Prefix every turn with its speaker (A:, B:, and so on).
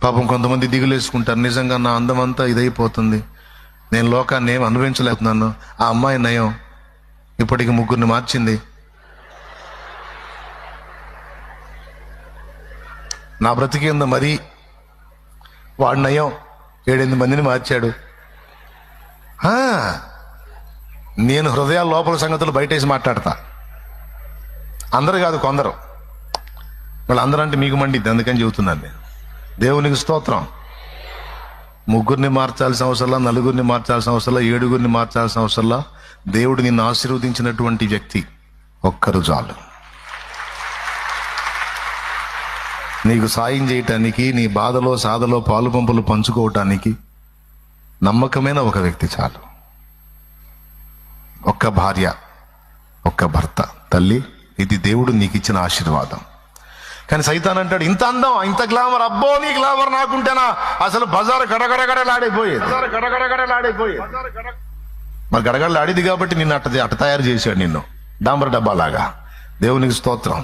A: పాపం కొంతమంది దిగులేసుకుంటారు, నిజంగా నా అందం అంతా ఇదైపోతుంది, నేను లోకాన్ని ఏం అనుభవించలేకపోతున్నాను. ఆ అమ్మాయి నయం, ఇప్పటికి 3 మార్చింది. నా బ్రతికేందో మరి, వాడు నయం 7-8 మందిని మార్చాడు. నేను హృదయాల లోపల సంగతులు బయటేసి మాట్లాడతా. అందరు కాదు, కొందరు. వాళ్ళందరూ అంటే మీకు మండిద్ది, అందుకని చెబుతున్నాను నేను. దేవునికి స్తోత్రం. 3 మార్చాల్సిన అవసరంలా, 4 మార్చాల్సిన అవసరంలా, 7 మార్చాల్సిన అవసరంలా. దేవుడు నిన్ను ఆశీర్వదించినటువంటి వ్యక్తి ఒక్కరు చాలు. నీకు సాయం చేయటానికి, నీ బాధలో సాధలో పాలు పంపులు పంచుకోవటానికి నమ్మకమైన ఒక వ్యక్తి చాలు. ఒక్క భార్య, ఒక్క భర్త. తల్లి, ఇది దేవుడు నీకు ఇచ్చిన ఆశీర్వాదం. కానీ సైతాన్ అంటాడు, ఇంత అందం, ఇంత గ్లామర్, అబ్బో నీ గ్లామర్ నాకుంటేనా అసలు బజార్ గడగడగడలాడిపోయేది. మరి గడగడలాడేది కాబట్టి నిన్ను అట్ట తయారు చేశాడు, నిన్ను డాంబర్ డబ్బాలాగా. దేవునికి స్తోత్రం.